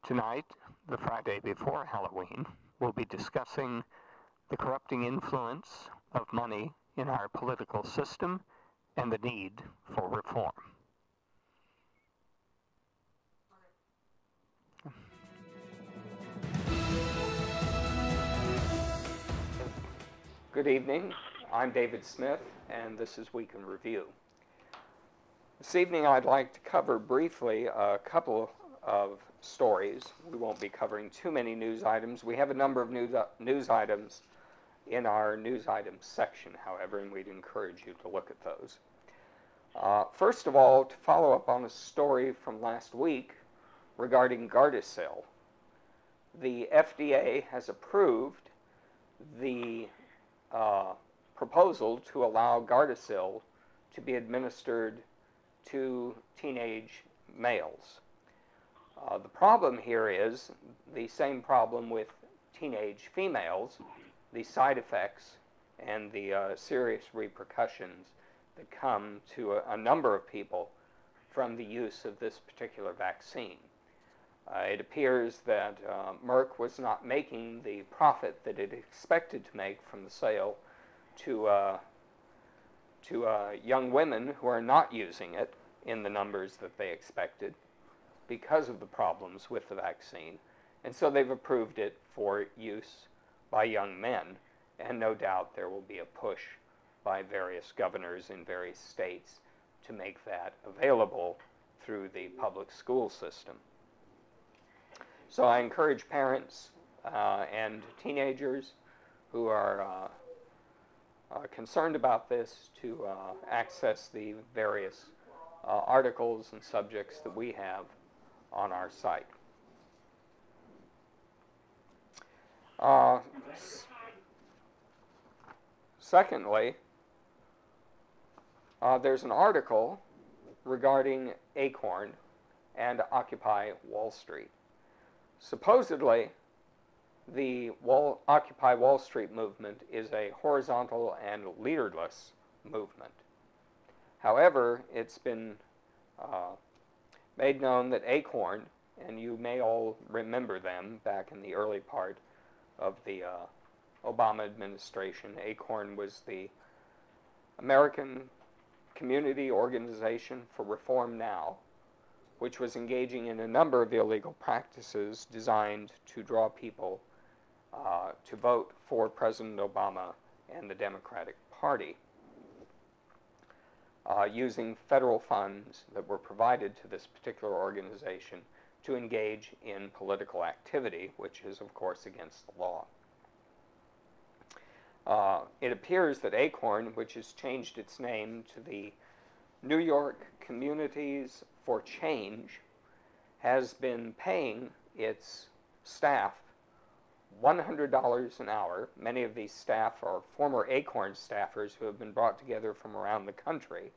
Tonight, the Friday before Halloween, we'll be discussing the corrupting influence of money in our political system and the need for reform. Good evening. I'm David Smith, and this is Week in Review. This evening, I'd like to cover briefly a couple of stories. We won't be covering too many news items. We have a number of news items in our news items section, however, and we'd encourage you to look at those. First of all, to follow up on a story from last week regarding Gardasil, the FDA has approved the proposal to allow Gardasil to be administered to teenage males. The problem here is the same problem with teenage females, the side effects and the serious repercussions that come to a number of people from the use of this particular vaccine. It appears that Merck was not making the profit that it expected to make from the sale to young women who are not using it in the numbers that they expected because of the problems with the vaccine. And so they've approved it for use by young men, and no doubt there will be a push by various governors in various states to make that available through the public school system. So I encourage parents and teenagers who are concerned about this to access the various articles and subjects that we have on our site. Secondly, there's an article regarding Acorn and Occupy Wall Street. Supposedly, the Occupy Wall Street movement is a horizontal and leaderless movement. However, it's been made known that Acorn, and you may all remember them back in the early part of the Obama administration, Acorn was the American Community Organization for Reform Now, which was engaging in a number of illegal practices designed to draw people to vote for President Obama and the Democratic Party, using federal funds that were provided to this particular organization to engage in political activity, which is, of course, against the law. It appears that Acorn, which has changed its name to the New York Communities for Change, has been paying its staff $100 an hour. Many of these staff are former Acorn staffers who have been brought together from around the country.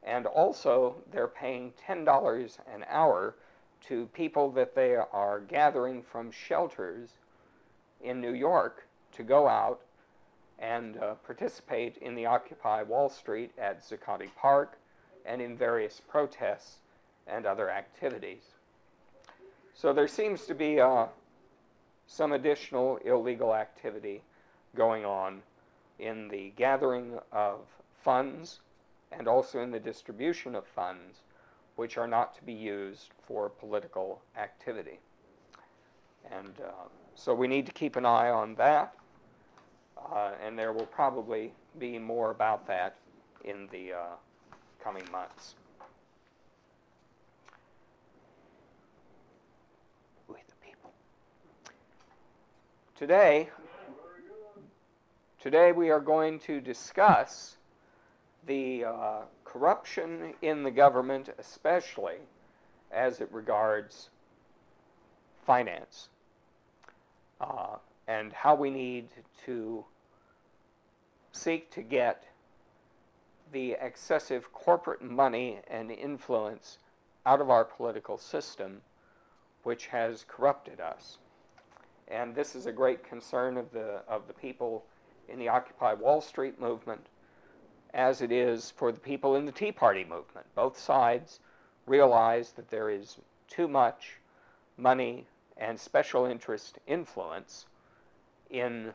And also, they're paying $10 an hour to people that they are gathering from shelters in New York to go out and participate in the Occupy Wall Street at Zuccotti Park and in various protests and other activities. So there seems to be some additional illegal activity going on in the gathering of funds and also in the distribution of funds which are not to be used for political activity. And so we need to keep an eye on that, and there will probably be more about that in the coming months. We the people. Today we are going to discuss the corruption in the government, especially as it regards finance, and how we need to seek to get the excessive corporate money and influence out of our political system, which has corrupted us. And this is a great concern of the people in the Occupy Wall Street movement, as it is for the people in the Tea Party movement. Both sides realize that there is too much money, and special interest influence in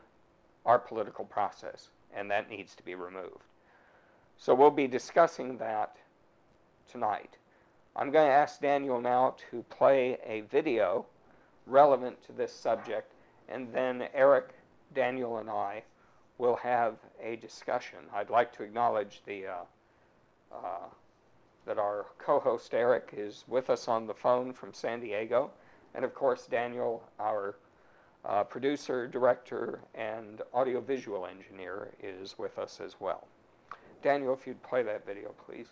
our political process, and that needs to be removed. So we'll be discussing that tonight. I'm going to ask Daniel now to play a video relevant to this subject, and then Eric, Daniel, and I will have a discussion. I'd like to acknowledge that our co-host Eric is with us on the phone from San Diego, and of course Daniel, our producer, director, and audiovisual engineer, is with us as well. Daniel, if you'd play that video, please.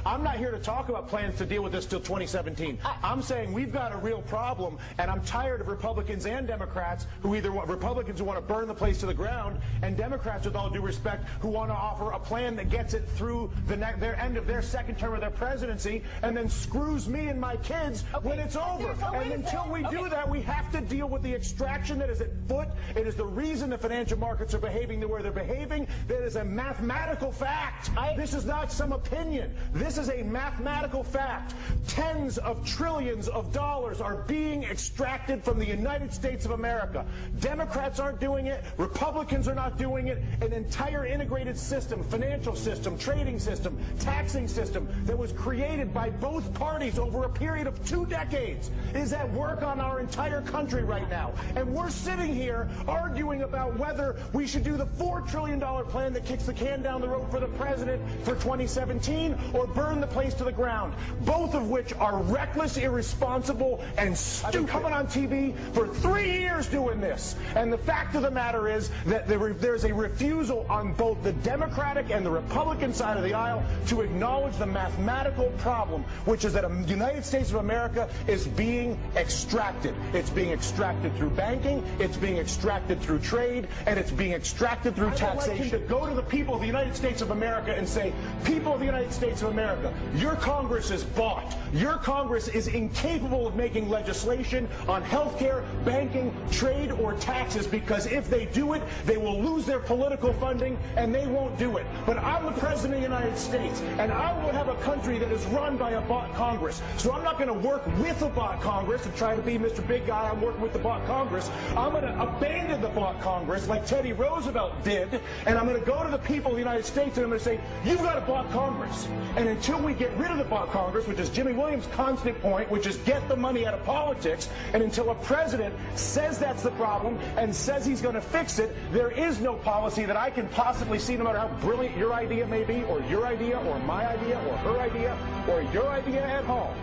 I'm not here to talk about plans to deal with this till 2017. I'm saying we've got a real problem, and I'm tired of Republicans and Democrats who either want Republicans who want to burn the place to the ground, and Democrats, with all due respect, who want to offer a plan that gets it through their end of their second term of their presidency, and then screws me and my kids when it's over. And until we do that, we have to deal with the extraction that is at foot. It is the reason the financial markets are behaving the way they're behaving. That is a mathematical fact. This is not some opinion. This is a mathematical fact. Tens of trillions of dollars are being extracted from the United States of America. Democrats aren't doing it. Republicans are not doing it. An entire integrated system, financial system, trading system, taxing system that was created by both parties over a period of 2 decades is at work on our entire country right now. And we're sitting here arguing about whether we should do the $4 trillion plan that kicks the can down the road for the president for 2017 or burn the place to the ground, both of which are reckless, irresponsible, and stupid. I've been coming on TV for 3 years doing this, and the fact of the matter is that there's a refusal on both the Democratic and the Republican side of the aisle to acknowledge the mathematical problem, which is that the United States of America is being extracted. It's being extracted through banking, it's being extracted through trade, and it's being extracted through taxation. I'd like him to go to the people of the United States of America and say, people of the United States of America, your Congress is bought. Your Congress is incapable of making legislation on health care, banking, trade, or taxes, because if they do it, they will lose their political funding, and they won't do it. But I'm the President of the United States, and I will have a country that is run by a bought Congress. So I'm not going to work with a bought Congress and try to be Mr. Big Guy. I'm working with the bought Congress. I'm going to abandon the bought Congress like Teddy Roosevelt did, and I'm going to go to the people of the United States and I'm going to say, you've got a bought Congress. And until we get rid of the bought Congress, which is Jimmy Williams' constant point, which is get the money out of politics, and until a president says that's the problem and says he's going to fix it, there is no policy that I can possibly see, no matter how brilliant your idea may be, or your idea, or my idea, or her idea, or your idea at home,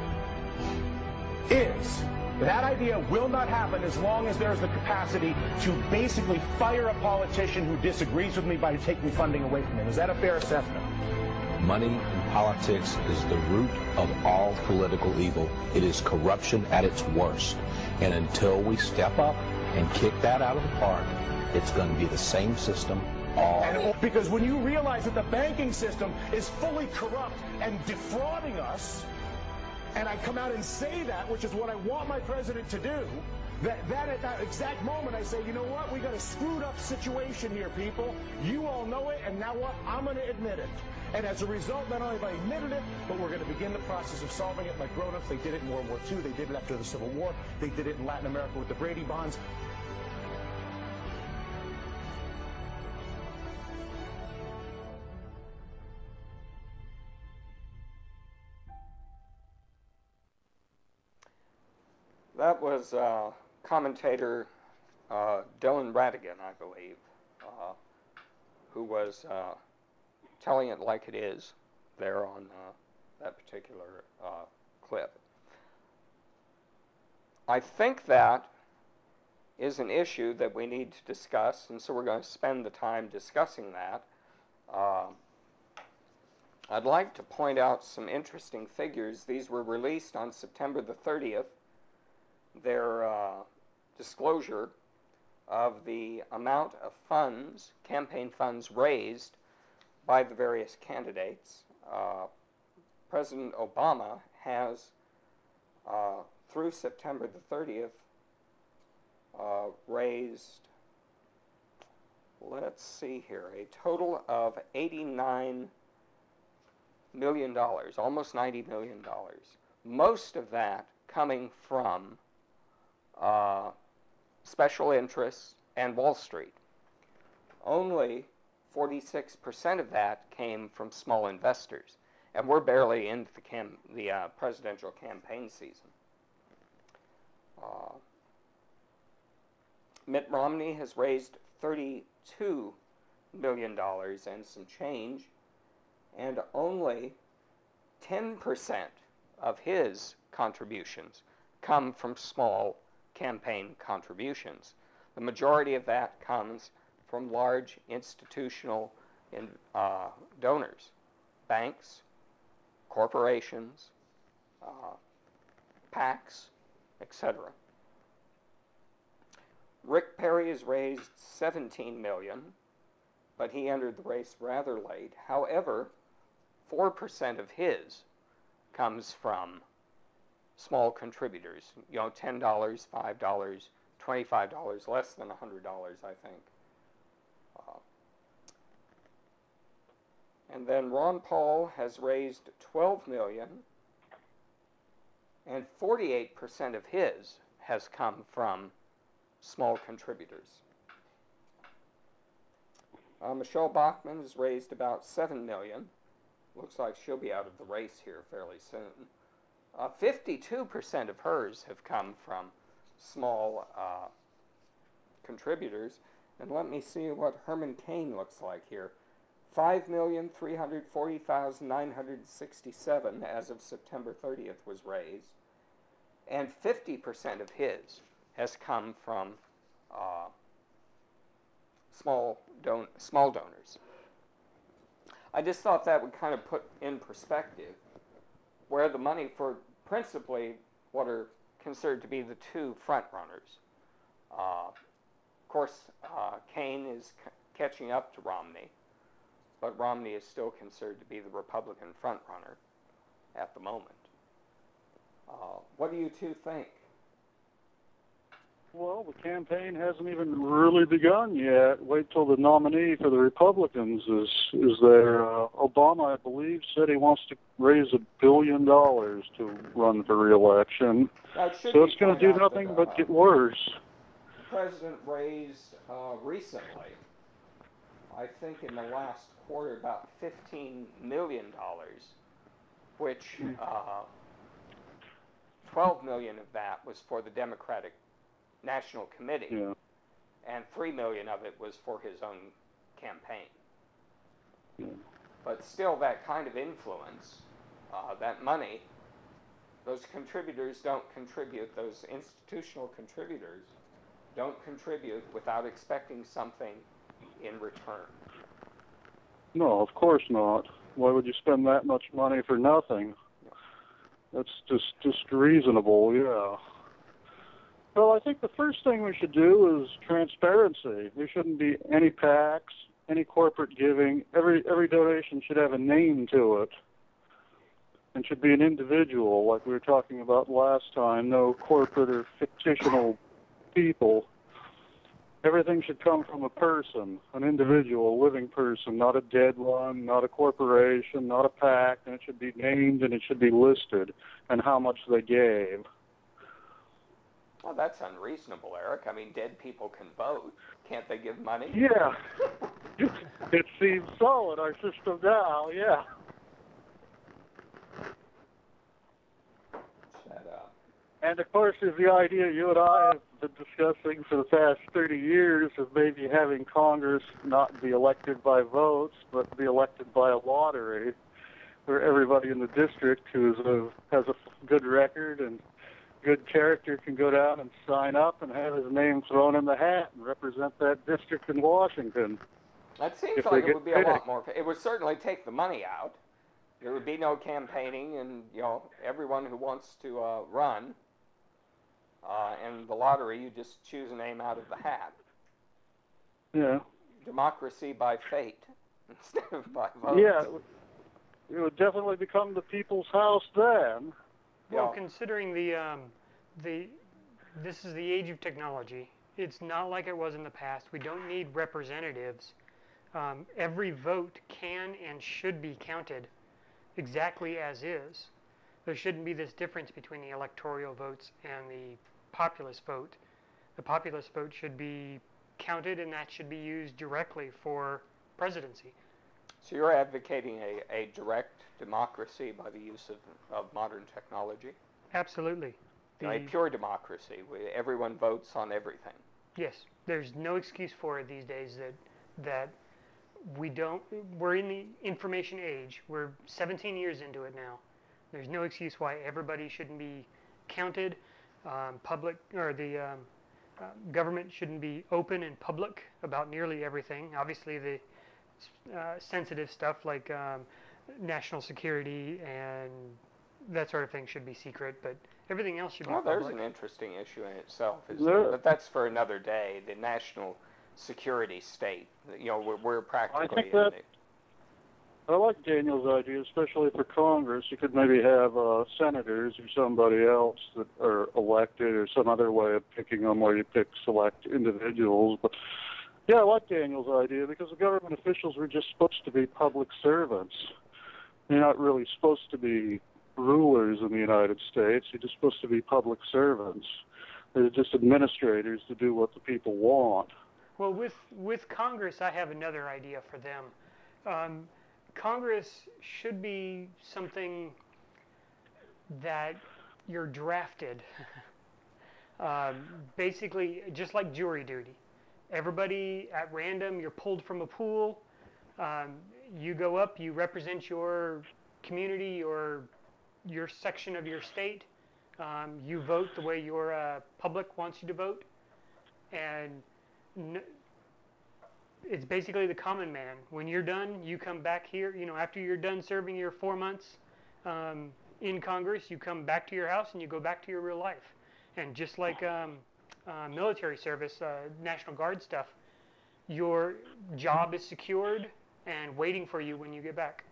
is that idea will not happen as long as there's the capacity to basically fire a politician who disagrees with me by taking funding away from him. Is that a fair assessment? Money in politics is the root of all political evil. It is corruption at its worst. And until we step up and kick that out of the park, it's going to be the same system all. Because when you realize that the banking system is fully corrupt and defrauding us, and I come out and say that, which is what I want my president to do, that at that exact moment I say, you know what, we got a screwed up situation here, people. You all know it, and now what? I'm going to admit it. And as a result, not only have I admitted it, but we're going to begin the process of solving it like grown-ups. They did it in World War II. They did it after the Civil War. They did it in Latin America with the Brady Bonds. That was commentator Dylan Ratigan, I believe, who was telling it like it is there on that particular clip. I think that is an issue that we need to discuss, and so we're going to spend the time discussing that. I'd like to point out some interesting figures. These were released on September the 30th. Their disclosure of the amount of funds, campaign funds raised by the various candidates. President Obama has, through September the 30th, raised, let's see here, a total of $89 million, almost $90 million. Most of that coming from special interests and Wall Street. Only 46% of that came from small investors, and we're barely into the presidential campaign season. Mitt Romney has raised $32 million and some change, and only 10% of his contributions come from small campaign contributions. The majority of that comes from large institutional donors, banks, corporations, PACs, etc. Rick Perry has raised $17 million, but he entered the race rather late. However, 4% of his comes from small contributors, $10, $5, $25, less than $100, I think. And then Ron Paul has raised $12 million, and 48% of his has come from small contributors. Michelle Bachmann has raised about $7 million. Looks like she'll be out of the race here fairly soon. 52% of hers have come from small contributors. And let me see what Herman Cain looks like here. 5,340,967 as of September 30th was raised. And 50% of his has come from small donors. I just thought that would kind of put in perspective where the money for principally what are considered to be the two front runners. Of course, Cain is catching up to Romney, but Romney is still considered to be the Republican front runner at the moment. What do you two think? Well, the campaign hasn't even really begun yet. Wait till the nominee for the Republicans is there. Obama, I believe, said he wants to raise $1 billion to run for re-election. So it's going to do nothing but get worse. The president raised recently, I think in the last quarter, about $15 million, which $12 million of that was for the Democratic National Committee, yeah, and $3 million of it was for his own campaign. Yeah. But still, that kind of influence, that money, those contributors don't contribute, those institutional contributors don't contribute without expecting something in return. No, of course not. Why would you spend that much money for nothing? That's just reasonable, yeah. Well, I think the first thing we should do is transparency. There shouldn't be any PACs, any corporate giving. Every donation should have a name to it and should be an individual, like we were talking about last time, no corporate or fictional people. Everything should come from a person, an individual, a living person, not a dead one, not a corporation, not a PAC, and it should be named and it should be listed and how much they gave. Well, that's unreasonable, Eric. I mean, dead people can vote. Can't they give money? Yeah. It seems so in our system now, yeah. Shut up. And, of course, there's the idea you and I have been discussing for the past 30 years of maybe having Congress not be elected by votes, but be elected by a lottery, where everybody in the district who has a good record and good character can go down and sign up and have his name thrown in the hat and represent that district in Washington. That seems like it would be a lot more. It would certainly take the money out. There would be no campaigning, and everyone who wants to run, and the lottery, you just choose a name out of the hat. Yeah. Democracy by fate. instead of by vote. Yeah, it would definitely become the people's house then. Well, Yeah. considering this is the age of technology, it's not like it was in the past. We don't need representatives. Every vote can and should be counted exactly as is. There shouldn't be this difference between the electoral votes and the populist vote. The populist vote should be counted, and that should be used directly for presidency. So you're advocating a direct democracy by the use of modern technology? Absolutely. A pure democracy where everyone votes on everything. Yes, there's no excuse for it these days that we're in the information age. We're 17 years into it now. There's no excuse why everybody shouldn't be counted. Government shouldn't be open and public about nearly everything. Obviously, the sensitive stuff like national security and that sort of thing should be secret, but everything else should be public. There's an interesting issue in itself, but that's for another day. The national security state. We're practically I like Daniel's idea, especially for Congress. You could maybe have senators or somebody else that are elected, or some other way of picking them where you pick select individuals. But yeah, I like Daniel's idea because the government officials were just supposed to be public servants. They're not really supposed to be rulers in the United States. You're just supposed to be public servants. They're just administrators to do what the people want. Well, with Congress, I have another idea for them. Congress should be something that you're drafted. Basically, just like jury duty. Everybody at random, you're pulled from a pool. You go up, you represent your community or your section of your state. You vote the way your public wants you to vote. And it's basically the common man. When you're done, you come back here. After you're done serving your 4 months in Congress, you come back to your house and you go back to your real life. And just like military service, National Guard stuff, your job is secured and waiting for you when you get back.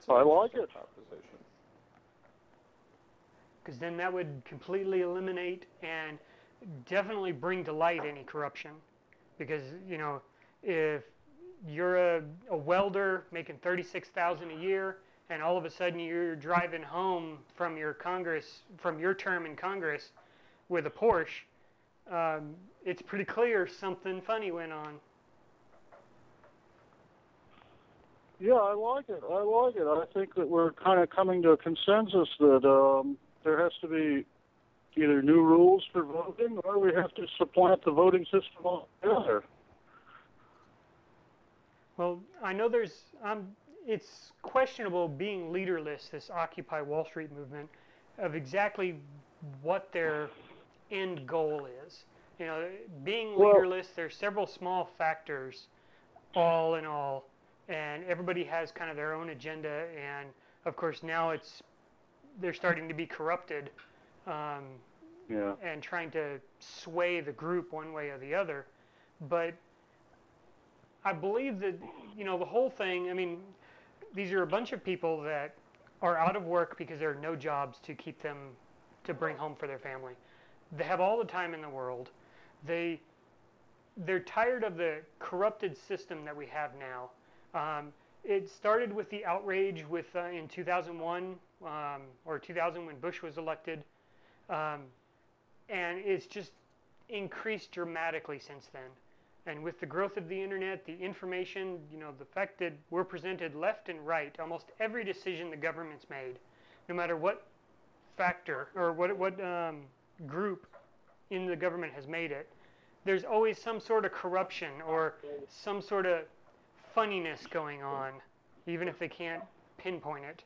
I like it. Because then that would completely eliminate and definitely bring to light any corruption. Because, if you're a welder making $36,000 a year and all of a sudden you're driving home from your term in Congress with a Porsche, it's pretty clear something funny went on. Yeah, I like it. I think that we're kind of coming to a consensus that there has to be either new rules for voting or we have to supplant the voting system altogether. Well, I know it's questionable being leaderless, this Occupy Wall Street movement, of exactly what their end goal is. Being leaderless, there's several small factors, all in all, and everybody has kind of their own agenda, and of course now they're starting to be corrupted and trying to sway the group one way or the other. But I believe that, the whole thing, these are a bunch of people that are out of work because there are no jobs to keep them, to bring home for their family. They have all the time in the world. They're tired of the corrupted system that we have now. It started with the outrage in 2001 or 2000 when Bush was elected, and it's just increased dramatically since then. And with the growth of the internet, the information, the fact that we're presented left and right, almost every decision the government's made, no matter what factor or what group in the government has made it, there's always some sort of corruption or some sort of funniness going on, even if they can't pinpoint it.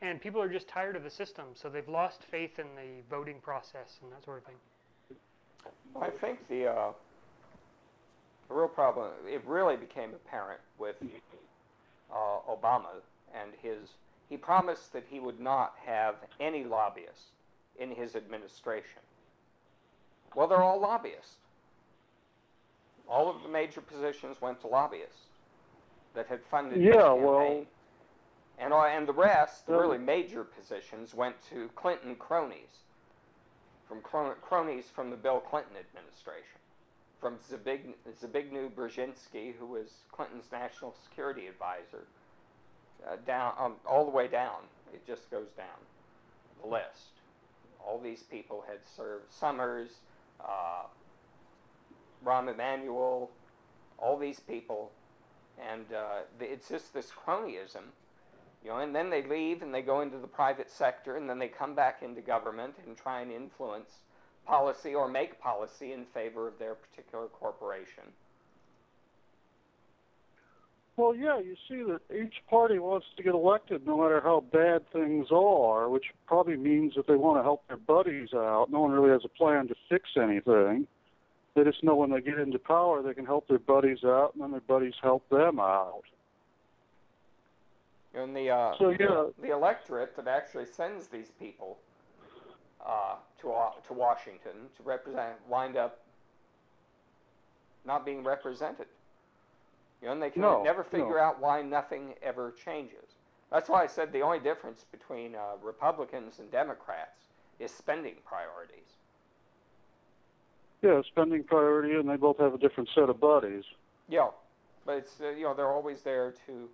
And people are just tired of the system, so they've lost faith in the voting process and that sort of thing. I think the real problem, it really became apparent with Obama and he promised that he would not have any lobbyists in his administration. Well, they're all lobbyists. All of the major positions went to lobbyists that had funded Yeah, his campaign. well, And the rest, the really major positions, went to Clinton cronies, cronies from the Bill Clinton administration, from Zbigniew Brzezinski, who was Clinton's national security advisor, down all the way down. It just goes down the list. All these people had served. Summers, Rahm Emanuel, all these people, and it's just this cronyism. And then they leave and they go into the private sector, and then they come back into government and try and influence policy or make policy in favor of their particular corporation. Well, yeah, you see that each party wants to get elected no matter how bad things are, which probably means that they want to help their buddies out. No one really has a plan to fix anything. They just know when they get into power, they can help their buddies out, and then their buddies help them out. And the electorate that actually sends these people to Washington to represent wind up not being represented. And they can never figure out why nothing ever changes. That's why I said the only difference between Republicans and Democrats is spending priorities. Yeah, spending priority, and they both have a different set of buddies. Yeah, but it's they're always there to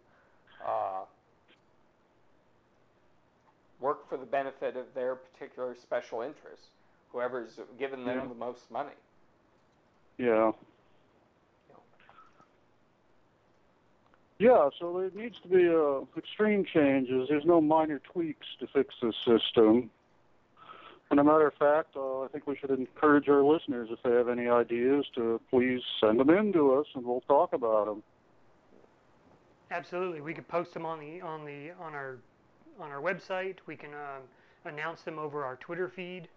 work for the benefit of their particular special interests, whoever's given them the most money. Yeah. Yeah, so there needs to be extreme changes. There's no minor tweaks to fix this system. And a matter of fact, I think we should encourage our listeners, if they have any ideas, to please send them in to us, and we'll talk about them. Absolutely, we could post them on our website. We can announce them over our Twitter feed.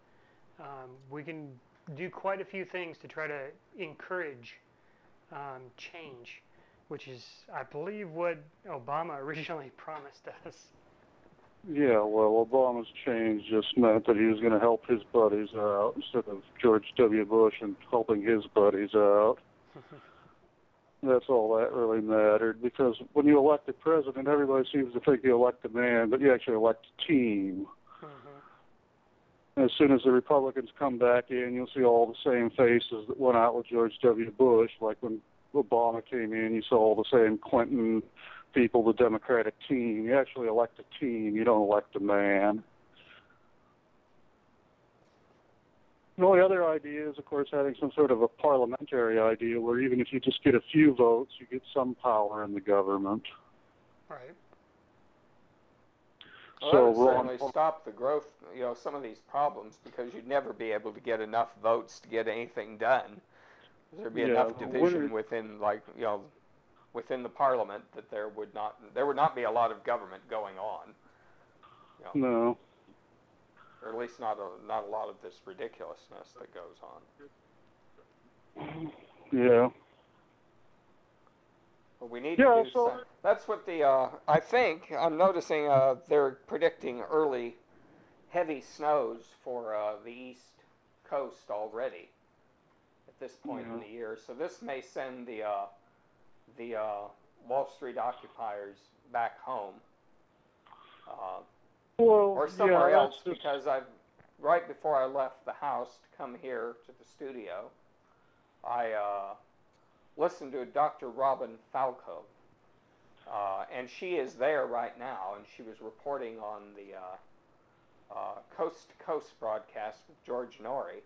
We can do quite a few things to try to encourage change, which is, I believe, what Obama originally promised us. Yeah, well, Obama's change just meant that he was going to help his buddies out instead of George W. Bush and helping his buddies out. That's all that really mattered, because when you elect a president, everybody seems to think you elect a man, but you actually elect a team. As soon as the Republicans come back in, you'll see all the same faces that went out with George W. Bush. Like when Obama came in, you saw all the same Clinton people, the Democratic team. You actually elect a team. You don't elect a man. The only other idea is, of course, having some sort of a parliamentary idea where even if you just get a few votes, you get some power in the government. Right. Well, that would certainly stop the growth, some of these problems, because you'd never be able to get enough votes to get anything done. There'd be enough division within, within the parliament that there would not be a lot of government going on. No. Or at least not a lot of this ridiculousness that goes on. Yeah. Well, we need to do something. That's what I think, I'm noticing they're predicting early heavy snows for the East Coast already at this point in the year. So this may send the Wall Street occupiers back home. Or somewhere else, because right before I left the house to come here to the studio, I listened to Dr. Robin Falco, and she is there right now, and she was reporting on the Coast to Coast broadcast with George Norrie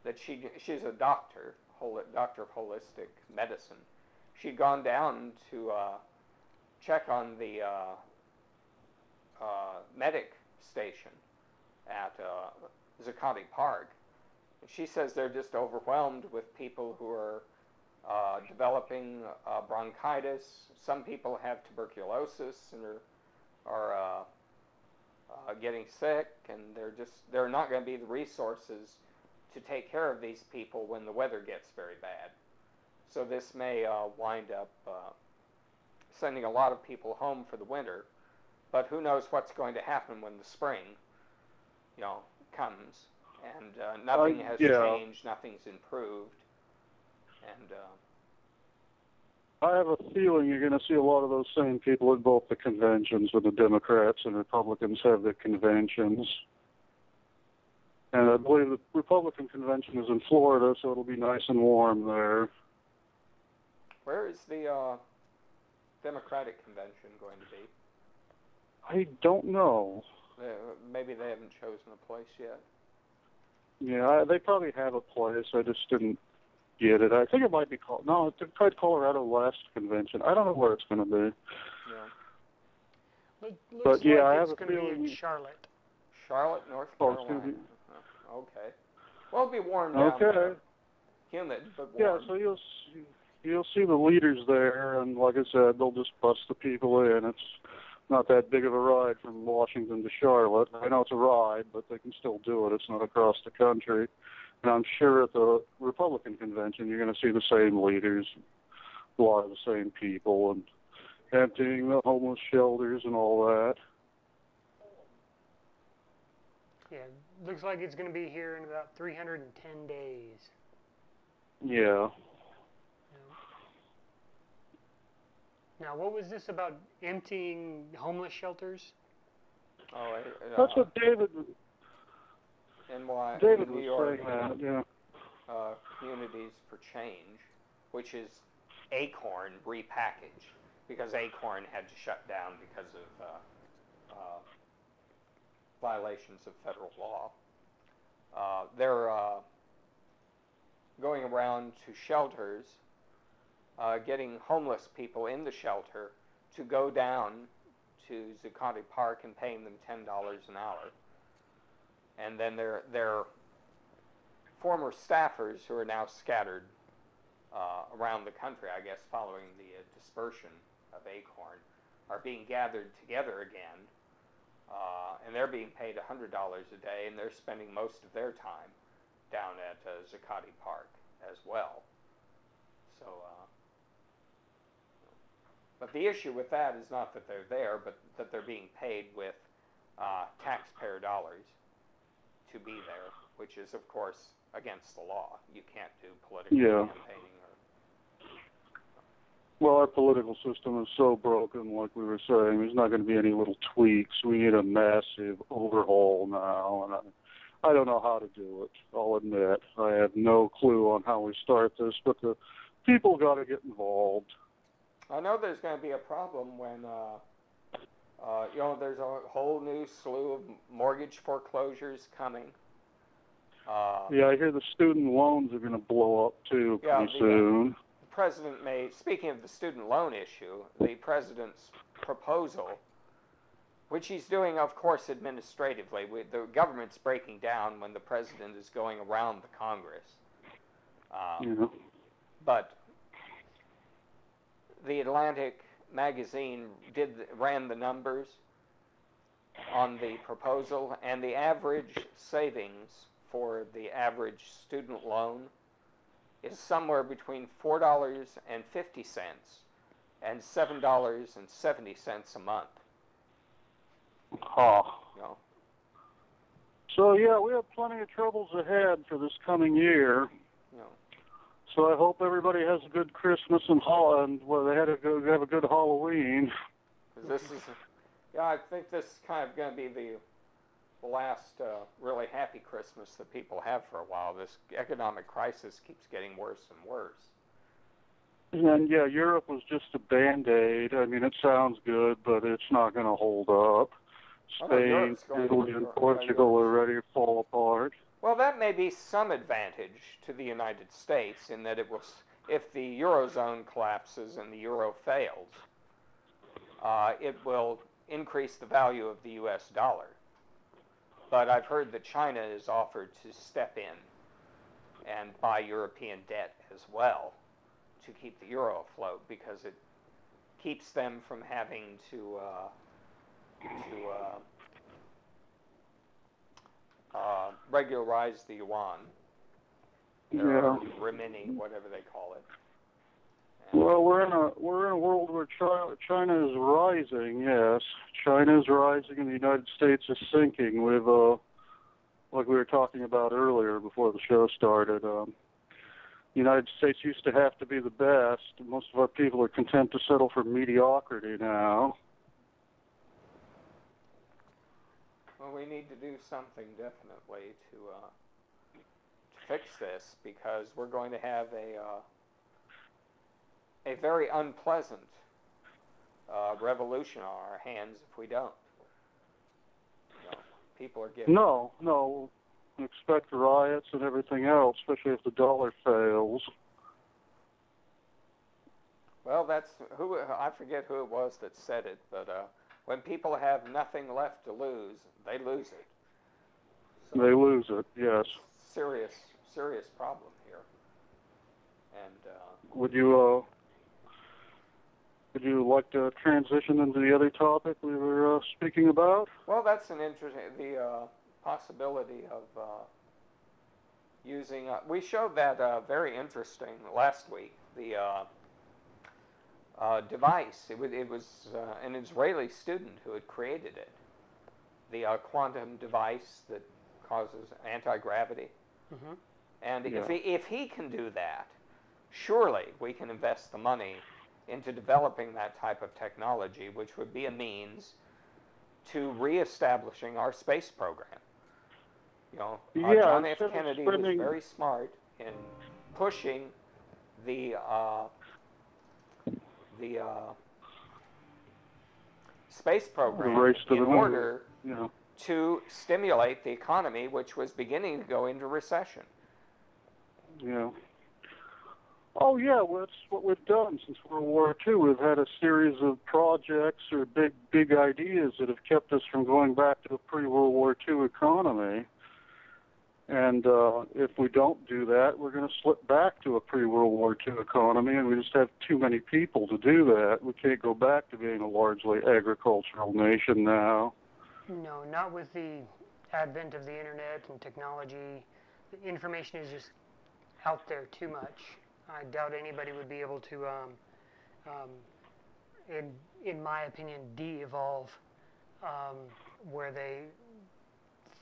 that she's a doctor of holistic medicine. She'd gone down to check on the medic station at Zuccotti Park. And she says they're just overwhelmed with people who are developing bronchitis. Some people have tuberculosis and are getting sick, and they're not going to be the resources to take care of these people when the weather gets very bad. So this may wind up sending a lot of people home for the winter. But who knows what's going to happen when the spring, comes, and nothing has changed, nothing's improved, and I have a feeling you're going to see a lot of those same people at both the conventions when the Democrats and Republicans have their conventions. And I believe the Republican convention is in Florida, so it'll be nice and warm there. Where is the Democratic convention going to be? I don't know. Maybe they haven't chosen a place yet. Yeah, they probably have a place. I just didn't get it. I think it might be called. No, they tried Colorado last convention. I don't know where it's going to be. Yeah. Looks yeah, like I it's have a going to feeling- be in Charlotte. Charlotte, North Oh, it's Carolina. gonna be- Okay. Well, it'll be warm down there. Humid, but warm. Yeah, so you'll see the leaders there, and like I said, they'll just bus the people in. It's not that big of a ride from Washington to Charlotte. I know it's a ride, but they can still do it. It's not across the country. And I'm sure at the Republican convention, you're going to see the same leaders, a lot of the same people, and emptying the homeless shelters and all that. Yeah, looks like it's going to be here in about 310 days. Yeah. Now, what was this about emptying homeless shelters? Oh, That's what David New was York, saying that, yeah. Communities for Change, which is Acorn repackaged, because Acorn had to shut down because of violations of federal law. They're going around to shelters, getting homeless people in the shelter to go down to Zuccotti Park and paying them $10 an hour. And then their former staffers, who are now scattered around the country, I guess, following the dispersion of Acorn, are being gathered together again, and they're being paid $100 a day, and they're spending most of their time down at Zuccotti Park as well. So, but the issue with that is not that they're there, but that they're being paid with taxpayer dollars to be there, which is, of course, against the law. You can't do political campaigning. Well, our political system is so broken, like we were saying, there's not going to be any little tweaks. We need a massive overhaul now, and I don't know how to do it, I'll admit. I have no clue on how we start this, but the people got to get involved. I know there's going to be a problem when, there's a whole new slew of mortgage foreclosures coming. Yeah, I hear the student loans are going to blow up, too, pretty soon. The president made, speaking of the student loan issue, the president's proposal, which he's doing, of course, administratively. The government's breaking down when the president is going around the Congress. But the Atlantic magazine ran the numbers on the proposal, and the average savings for the average student loan is somewhere between $4.50 and $7.70 a month. So, yeah, we have plenty of troubles ahead for this coming year. So I hope everybody has a good Christmas and they have a good Halloween. I think this is kind of going to be the last really happy Christmas that people have for a while. This economic crisis keeps getting worse and worse. And yeah, Europe was just a Band-Aid. I mean, it sounds good, but it's not going to hold up. Spain, Italy, and Portugal are ready to fall apart. Well, that may be some advantage to the United States in that it will, if the Eurozone collapses and the Euro fails, it will increase the value of the U.S. dollar. But I've heard that China has offered to step in and buy European debt as well to keep the euro afloat, because it keeps them from having to regularize the yuan, or renminbi, whatever they call it. Well, we're in a world where China is rising. Yes, China is rising, and the United States is sinking. With like we were talking about earlier before the show started. United States used to have to be the best. Most of our people are content to settle for mediocrity now. Well, we need to do something definitely to fix this, because we're going to have a very unpleasant revolution on our hands if we don't. You know, people are getting... No. Expect riots and everything else, especially if the dollar fails. Well, that's I forget who it was that said it, but when people have nothing left to lose, they lose it. So, they lose it, yes. Serious problem here. And would you like to transition into the other topic we were speaking about? Well, that's an interesting possibility of using. We showed that very interesting last week. The device. It was an Israeli student who had created it. The quantum device that causes anti-gravity. Mm-hmm. And if he can do that, surely we can invest the money into developing that type of technology, which would be a means to reestablishing our space program. You know, John F. Kennedy was very smart in pushing the space program in order to stimulate the economy, which was beginning to go into recession. Yeah. Oh, yeah, well, that's what we've done since World War II. We've had a series of projects or big ideas that have kept us from going back to a pre-World War II economy. And if we don't do that, we're going to slip back to a pre-World War II economy, and we just have too many people to do that. We can't go back to being a largely agricultural nation now. No, not with the advent of the internet and technology. The information is just out there too much. I doubt anybody would be able to, in my opinion, de-evolve, where they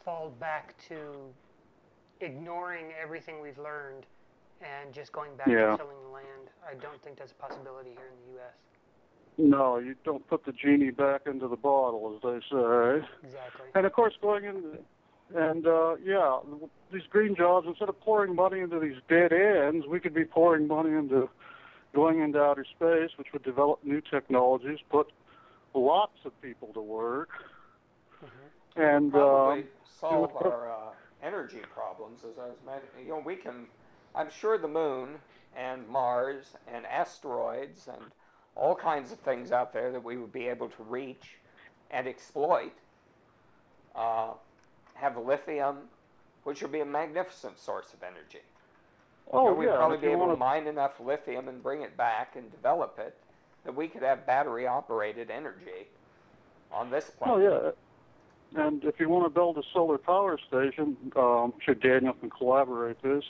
fall back to ignoring everything we've learned and just going back to tilling the land. I don't think that's a possibility here in the U.S. No, you don't put the genie back into the bottle, as they say. Exactly. And of course, these green jobs, instead of pouring money into these dead ends, we could be pouring money into going into outer space, which would develop new technologies, put lots of people to work, and probably solve our energy problems. As I was mentioning, we can. I'm sure the moon and Mars and asteroids and all kinds of things out there that we would be able to reach and exploit have lithium, which would be a magnificent source of energy. We'd probably be able to mine enough lithium and bring it back and develop it that we could have battery-operated energy on this planet. Oh, yeah. And if you want to build a solar power station, I'm sure Daniel can collaborate this,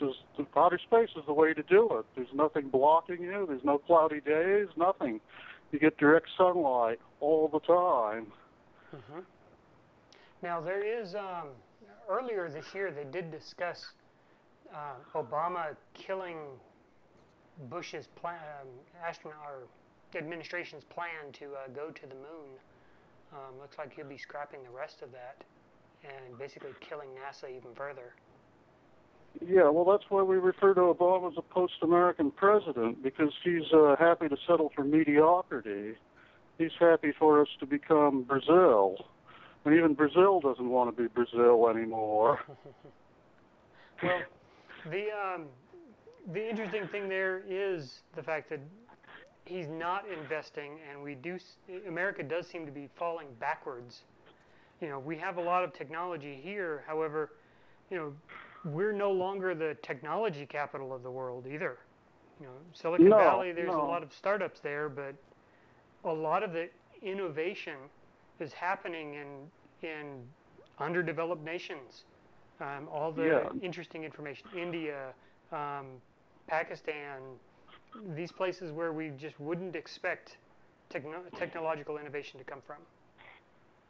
outer space is the way to do it. There's nothing blocking you. There's no cloudy days, nothing. You get direct sunlight all the time. Mm-hmm. Now, there is, earlier this year, they did discuss Obama killing Bush's administration's plan to go to the moon. Looks like he'll be scrapping the rest of that and basically killing NASA even further. Yeah, well, that's why we refer to Obama as a post-American president, because he's happy to settle for mediocrity. He's happy for us to become Brazil. And even Brazil doesn't want to be Brazil anymore. Well, the interesting thing there is the fact that he's not investing, and America does seem to be falling backwards. We have a lot of technology here. However, we're no longer the technology capital of the world either. Silicon Valley, there's a lot of startups there, but a lot of the innovation is happening in underdeveloped nations. All the interesting information, India, Pakistan, these places where we just wouldn't expect technological innovation to come from.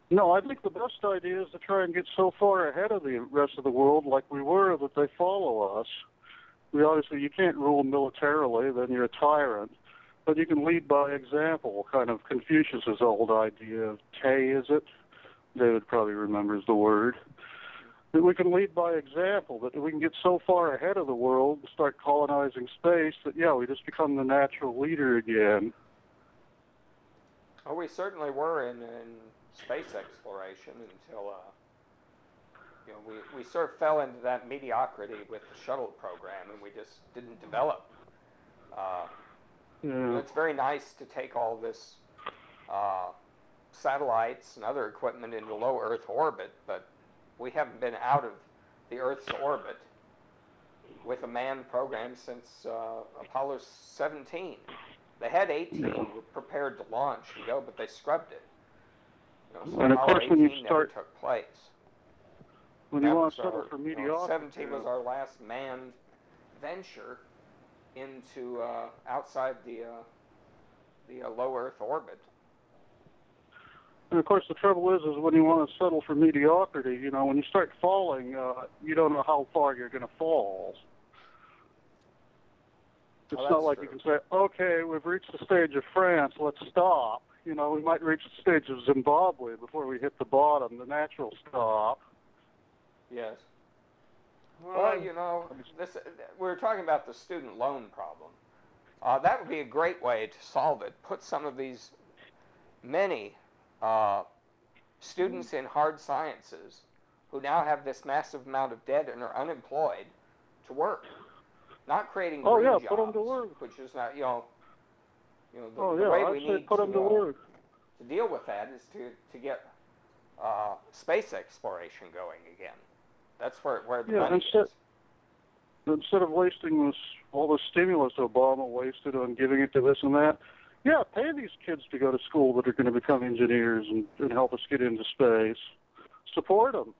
No, I think the best idea is to try and get so far ahead of the rest of the world like we were that they follow us. You can't rule militarily, then you're a tyrant. But you can lead by example, kind of Confucius's old idea of Tay, is it? David probably remembers the word. That we can lead by example, that we can get so far ahead of the world and start colonizing space that, yeah, we just become the natural leader again. Well, we certainly were in space exploration until, we sort of fell into that mediocrity with the shuttle program, and we just didn't develop. It's very nice to take all this satellites and other equipment into low Earth orbit, but we haven't been out of the Earth's orbit with a manned program since Apollo 17. They had 18 were prepared to launch and go, but they scrubbed it. So and of Apollo course, when you 18 start, never took place. when That you want was to settle for mediocrity, 17 was our last manned venture into outside the low Earth orbit. And of course, the trouble is when you want to settle for mediocrity, when you start falling, you don't know how far you're going to fall. It's not like you can say, okay, we've reached the stage of France, let's stop. We might reach the stage of Zimbabwe before we hit the bottom, the natural stop. Yes. Well, we were talking about the student loan problem. That would be a great way to solve it. Put some of these many students in hard sciences who now have this massive amount of debt and are unemployed to work. Not creating green jobs, put them to work. Which is not, the way we need put them to work. To deal with that is to get space exploration going again. That's where the money is. Instead of wasting all the stimulus Obama wasted on giving it to this and that, pay these kids to go to school that are going to become engineers and help us get into space. Support them.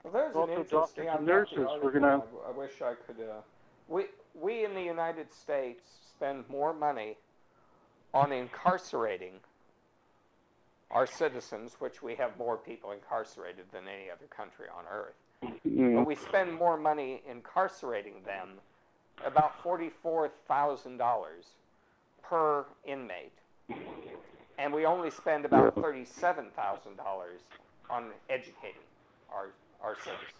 Well, there's also an interesting doctors and nurses. We're gonna. I wish I could. We in the United States spend more money on incarcerating our citizens, which we have more people incarcerated than any other country on Earth. But we spend more money incarcerating them, about $44,000 per inmate, and we only spend about $37,000 on educating our citizens.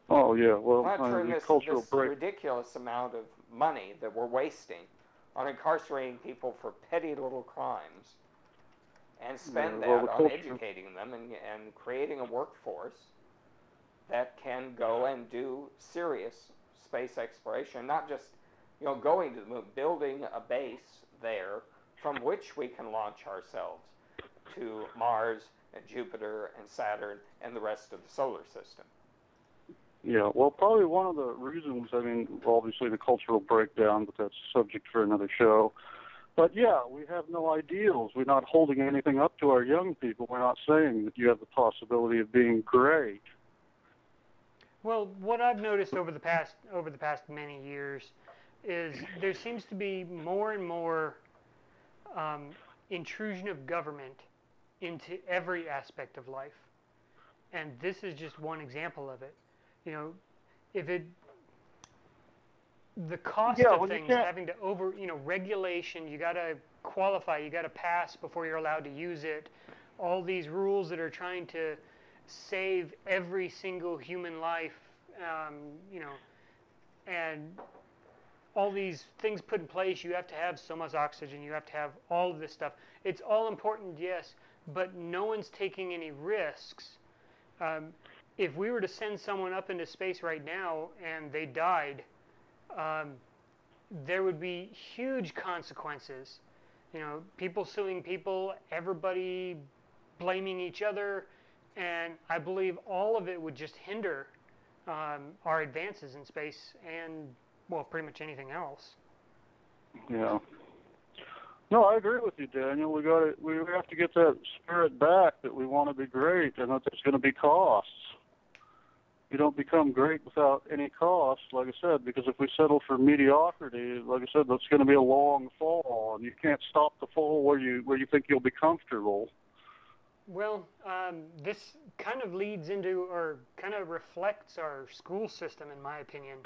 Oh yeah, well, Why turn the this cultural break. ridiculous amount of money that we're wasting on incarcerating people for petty little crimes, and spend that on educating them and creating a workforce that can go and do serious space exploration, not just going to the moon, building a base there from which we can launch ourselves to Mars and Jupiter and Saturn and the rest of the solar system. Yeah, well, probably one of the reasons, obviously the cultural breakdown, but that's a subject for another show. But yeah, we have no ideals. We're not holding anything up to our young people. We're not saying that you have the possibility of being great. Well, what I've noticed over the past many years is there seems to be more and more intrusion of government into every aspect of life, and this is just one example of it. The cost of things, having to regulation, you got to qualify, you got to pass before you're allowed to use it. All these rules that are trying to save every single human life, and all these things put in place. You have to have so much oxygen. You have to have all of this stuff. It's all important, yes, but no one's taking any risks. If we were to send someone up into space right now and they died, there would be huge consequences. People suing people, everybody blaming each other, and I believe all of it would just hinder our advances in space and, well, pretty much anything else. Yeah. No, I agree with you, Daniel. We have to get that spirit back that we want to be great, and that there's going to be costs. You don't become great without any cost, like I said, because if we settle for mediocrity, like I said, that's going to be a long fall, and you can't stop the fall where you think you'll be comfortable. Well, this kind of leads into, or kind of reflects our school system, in my opinion.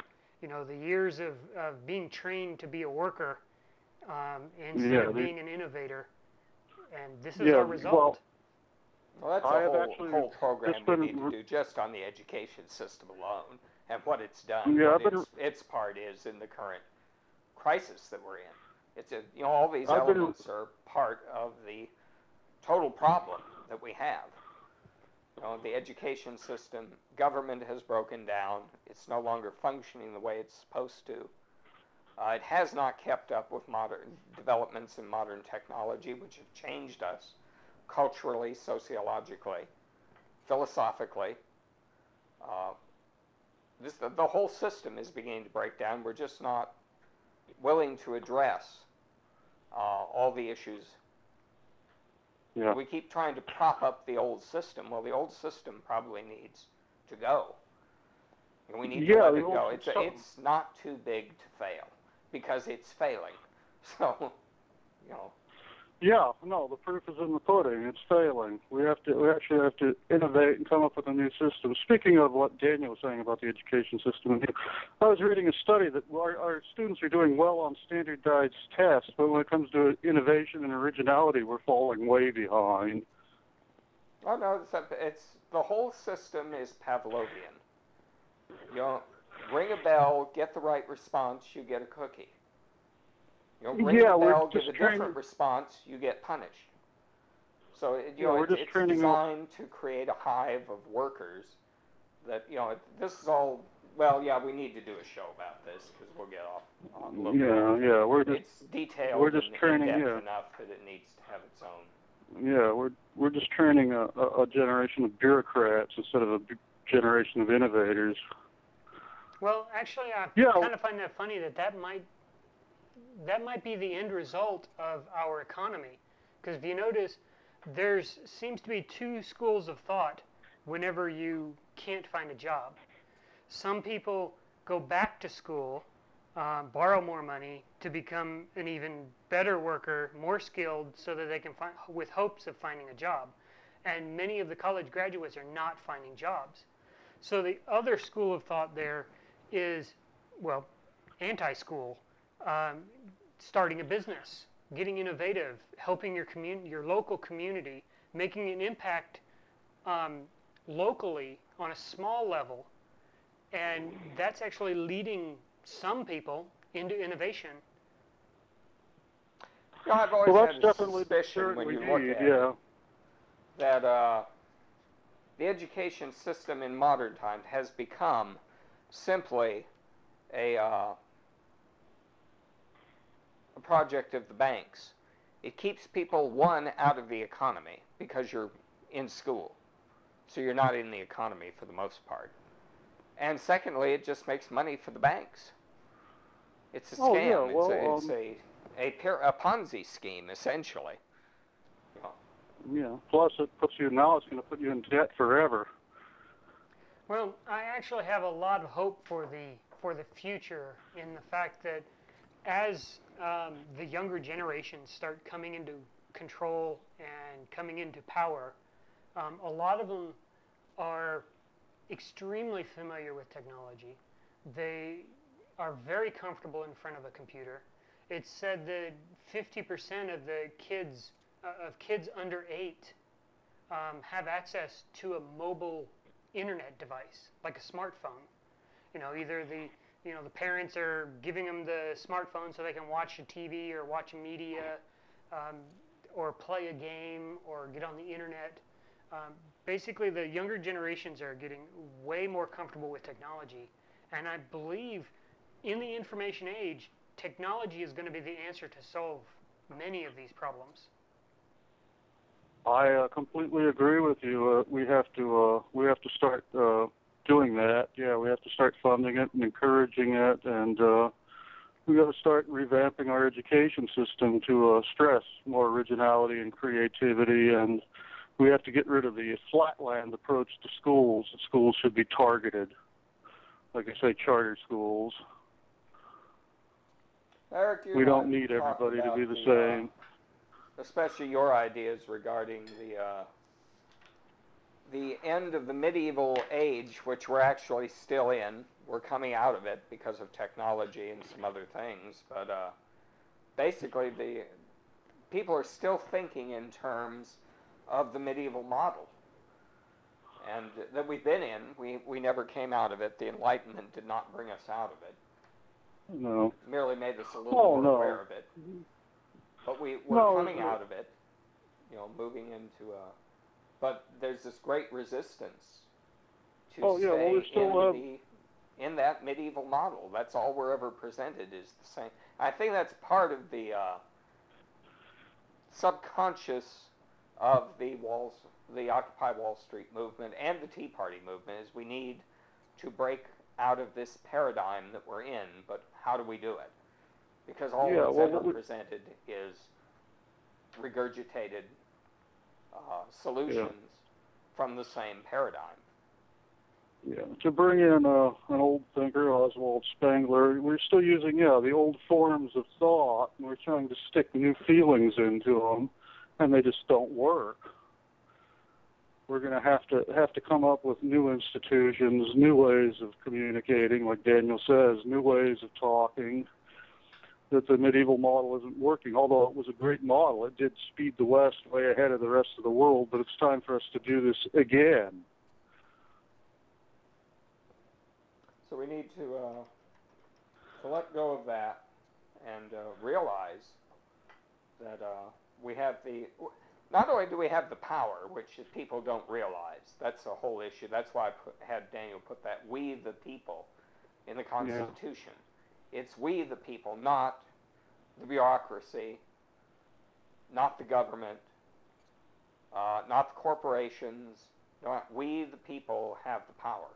You know, the years of being trained to be a worker instead Yeah, of they- being an innovator. And this is Yeah, our result. Well, that's I a have whole, actually whole program just we been need to re- do just on the education system alone and what it's done, Yeah, what I've been- its part is in the current crisis that we're in. It's a, you know, all these I've been- elements are part of the total problem that we have. You know, the education system, government has broken down. It's no longer functioning the way it's supposed to. It has not kept up with modern developments in modern technology, which have changed us culturally, sociologically, philosophically. The whole system is beginning to break down. We're just not willing to address all the issues. Yeah. We keep trying to prop up the old system. Well, the old system probably needs to go. And we need to let the it old go. system- It's not too big to fail because it's failing. So, you know, Yeah, no, the proof is in the pudding. It's failing. We actually have to innovate and come up with a new system. Speaking of what Daniel was saying about the education system, I was reading a study that our students are doing well on standardized tests, but when it comes to innovation and originality, we're falling way behind. oh no, it's the whole system is Pavlovian. You know, ring a bell, get the right response, you get a cookie. You know, ring Yeah, a we're bell, give just a different training- response, you get punished. So you Yeah, know, we're just it's training designed to create a hive of workers. That you know, this is all. Well, yeah, we need to do a show about this because we'll get off on a little bit. Yeah, It's detailed we're just and training, in-depth yeah. enough that it needs to have its own. Yeah, we're just training a generation of bureaucrats instead of a generation of innovators. Well, actually, I Yeah. kind of find that funny that might be the end result of our economy. Because if you notice, there seems to be two schools of thought whenever you can't find a job. Some people go back to school, borrow more money to become an even better worker, more skilled, so that they can find, with hopes of finding a job. And many of the college graduates are not finding jobs. So the other school of thought there is, well, anti-school, starting a business, getting innovative, helping your local community, making an impact locally on a small level, and that's actually leading some people into innovation. You know, I've always Well, had that's a definitely the suspicion spirit when we you look need, at yeah. it that the education system in modern times has become simply a project of the banks. It keeps people, one, out of the economy because you're in school, so you're not in the economy for the most part. And secondly, it just makes money for the banks. It's a scam. Oh, yeah, well, it's a Ponzi scheme, essentially. Yeah. Plus, it's going to put you in debt forever. Well, I actually have a lot of hope for the future in the fact that as the younger generations start coming into control and coming into power, a lot of them are extremely familiar with technology. They are very comfortable in front of a computer. It's said that 50% of the kids under 8 have access to a mobile internet device, like a smartphone. You know, either the parents are giving them the smartphone so they can watch a TV or watch media, or play a game or get on the internet. Basically, the younger generations are getting way more comfortable with technology, and I believe in the information age, technology is going to be the answer to solve many of these problems. I completely agree with you. We have to start doing that. Yeah, we have to start funding it and encouraging it, and we got to start revamping our education system to stress more originality and creativity, and we have to get rid of the flatland approach to schools. Schools should be targeted, like I say, charter schools. Eric, We don't need everybody to be the same. especially your ideas regarding the end of the medieval age, which we're actually still in. We're coming out of it because of technology and some other things, but basically the people are still thinking in terms of the medieval model, and that we've been in. We never came out of it. The Enlightenment did not bring us out of it. No. It merely made us a little more aware of it. But we're coming out of it, moving into a... But there's this great resistance to stay in that medieval model. That's all we're ever presented is the same. I think that's part of the subconscious of the Occupy Wall Street movement and the Tea Party movement is we need to break out of this paradigm that we're in, but how do we do it? Because all that's ever presented is regurgitated solutions from the same paradigm. Yeah, to bring in an old thinker, Oswald Spengler, we're still using, the old forms of thought, and we're trying to stick new feelings into them, and they just don't work. We're going to have to come up with new institutions, new ways of communicating, like Daniel says, new ways of talking, that the medieval model isn't working. Although it was a great model, it did speed the West way ahead of the rest of the world, but it's time for us to do this again. So we need to let go of that and realize that we have not only do we have the power, which people don't realize, that's the whole issue. That's why I had Daniel put that "we the people" in the Constitution. Yeah. It's we the people, not the bureaucracy, not the government, not the corporations. We the people have the power.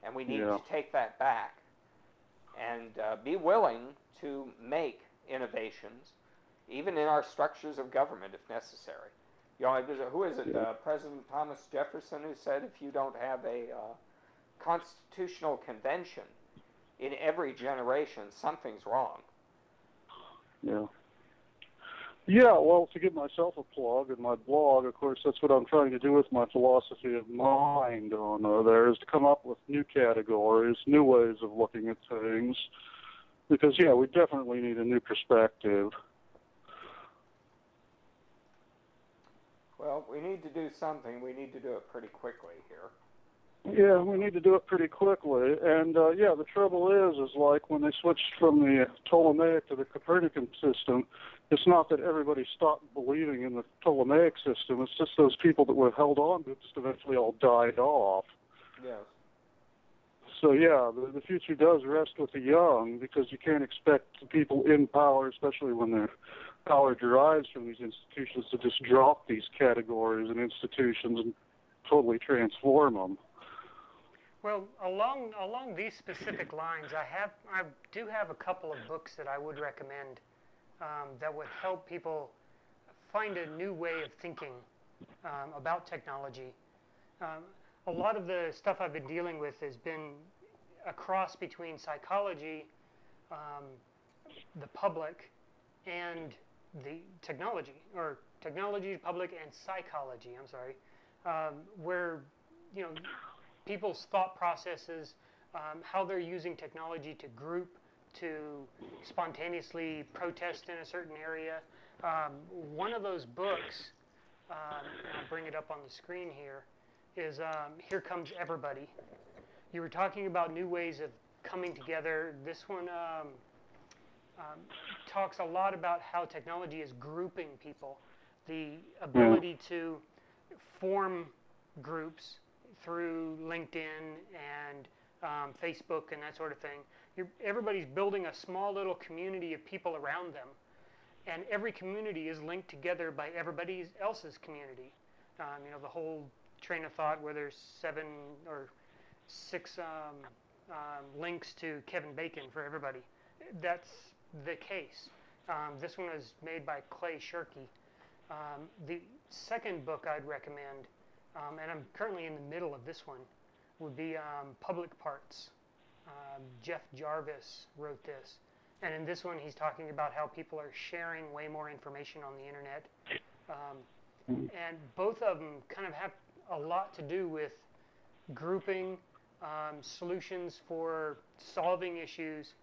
And we need to take that back and be willing to make innovations, even in our structures of government, if necessary. Who is it? President Thomas Jefferson, who said, if you don't have a constitutional convention in every generation, something's wrong. Yeah. Yeah, well, to give myself a plug in my blog, of course, that's what I'm trying to do with my philosophy of mind on there, is to come up with new categories, new ways of looking at things, because, we definitely need a new perspective. Well, we need to do something. We need to do it pretty quickly here. Yeah, we need to do it pretty quickly. And, the trouble is like when they switched from the Ptolemaic to the Copernican system, it's not that everybody stopped believing in the Ptolemaic system. It's just those people that were held on to it just eventually all died off. Yes. So, the future does rest with the young, because you can't expect the people in power, especially when their power derives from these institutions, to just drop these categories and institutions and totally transform them. Well, along these specific lines, I do have a couple of books that I would recommend that would help people find a new way of thinking about technology. A lot of the stuff I've been dealing with has been a cross between psychology, the public, and the technology, or technology, public, and psychology. I'm sorry, where people's thought processes, how they're using technology to group, to spontaneously protest in a certain area. One of those books, and I'll bring it up on the screen here, is Here Comes Everybody. You were talking about new ways of coming together. This one talks a lot about how technology is grouping people, the ability to form groups through LinkedIn and Facebook and that sort of thing. Everybody's building a small little community of people around them, and every community is linked together by everybody else's community. The whole train of thought where there's 7 or 6 links to Kevin Bacon for everybody. That's the case. This one was made by Clay Shirky. The second book I'd recommend, and I'm currently in the middle of this one, would be Public Parts. Jeff Jarvis wrote this. And in this one, he's talking about how people are sharing way more information on the internet. And both of them kind of have a lot to do with grouping, solutions for solving issues,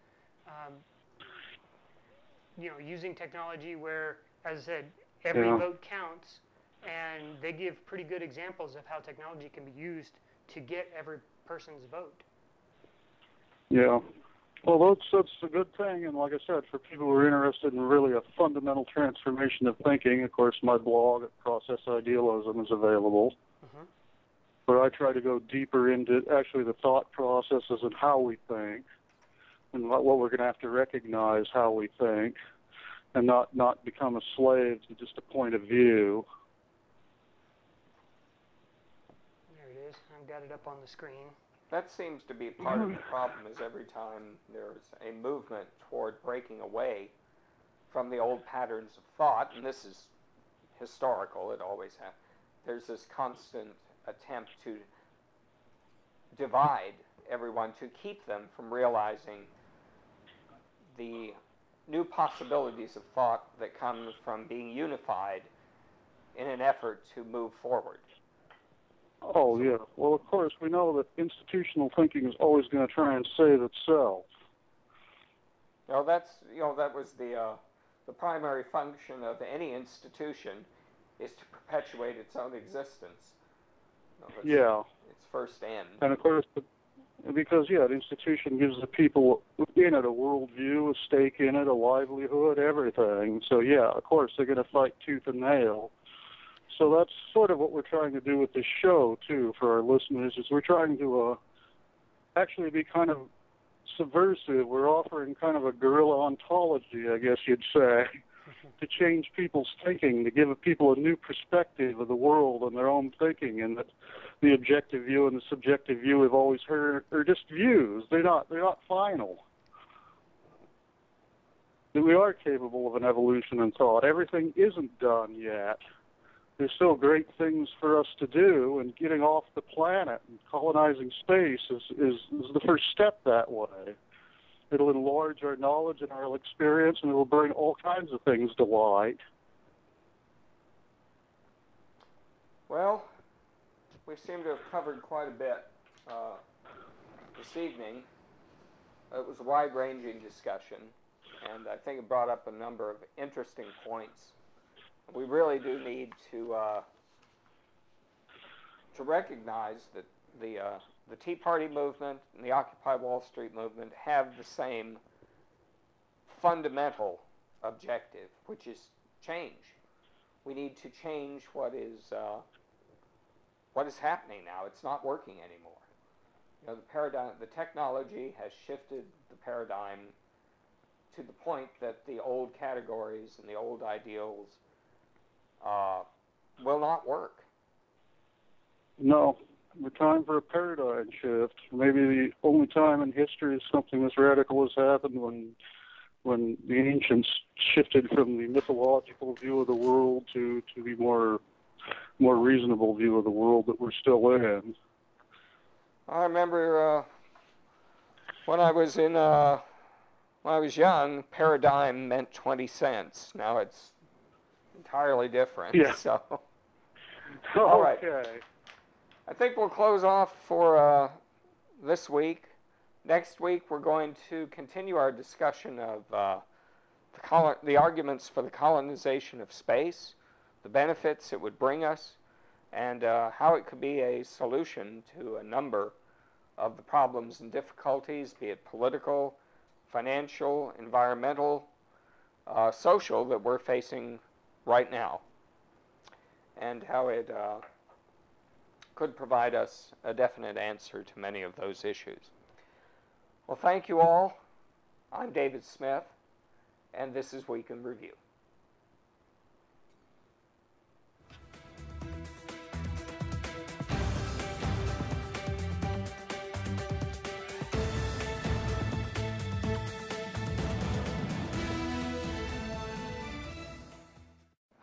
using technology where, as I said, every vote counts, and they give pretty good examples of how technology can be used to get every person's vote. Yeah. Well, that's a good thing, and like I said, for people who are interested in really a fundamental transformation of thinking, of course, my blog at Process Idealism is available, where I try to go deeper into actually the thought processes and how we think, and what we're going to have to recognize how we think, and not become a slave to just a point of view. There it is. I've got it up on the screen. That seems to be part of the problem, is every time there's a movement toward breaking away from the old patterns of thought, and this is historical, it always has, there's this constant attempt to divide everyone, to keep them from realizing the new possibilities of thought that come from being unified in an effort to move forward. Oh, yeah. Well, of course, we know that institutional thinking is always going to try and save itself. That was the primary function of any institution, is to perpetuate its own existence. Its first end. And of course, because, the institution gives the people in it a worldview, a stake in it, a livelihood, everything. So, of course, they're going to fight tooth and nail. So that's sort of what we're trying to do with this show, too, for our listeners, is we're trying to actually be kind of subversive. We're offering kind of a guerrilla ontology, I guess you'd say, to change people's thinking, to give people a new perspective of the world and their own thinking, and that the objective view and the subjective view we've always heard are just views. They're not final. That we are capable of an evolution in thought. Everything isn't done yet. There's still great things for us to do, and getting off the planet and colonizing space is the first step that way. It'll enlarge our knowledge and our experience, and it will bring all kinds of things to light. Well, we seem to have covered quite a bit this evening. It was a wide-ranging discussion, and I think it brought up a number of interesting points. We really do need to recognize that the Tea Party movement and the Occupy Wall Street movement have the same fundamental objective, which is change. We need to change what is happening now. It's not working anymore. The paradigm, the technology has shifted the paradigm to the point that the old categories and the old ideals will not work. No, we're time for a paradigm shift. Maybe the only time in history something as radical has happened when the ancients shifted from the mythological view of the world to the more reasonable view of the world that we're still in. I remember when I was young, paradigm meant 20 cents. Now it's entirely different. Yeah. So, all right. Okay. I think we'll close off for this week. Next week, we're going to continue our discussion of the arguments for the colonization of space, the benefits it would bring us, and how it could be a solution to a number of the problems and difficulties, be it political, financial, environmental, social, that we're facing right now, and how it could provide us a definite answer to many of those issues. Well, thank you all. I'm David Smith, and this is Week in Review.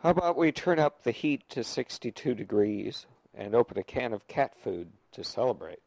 How about we turn up the heat to 62 degrees and open a can of cat food to celebrate?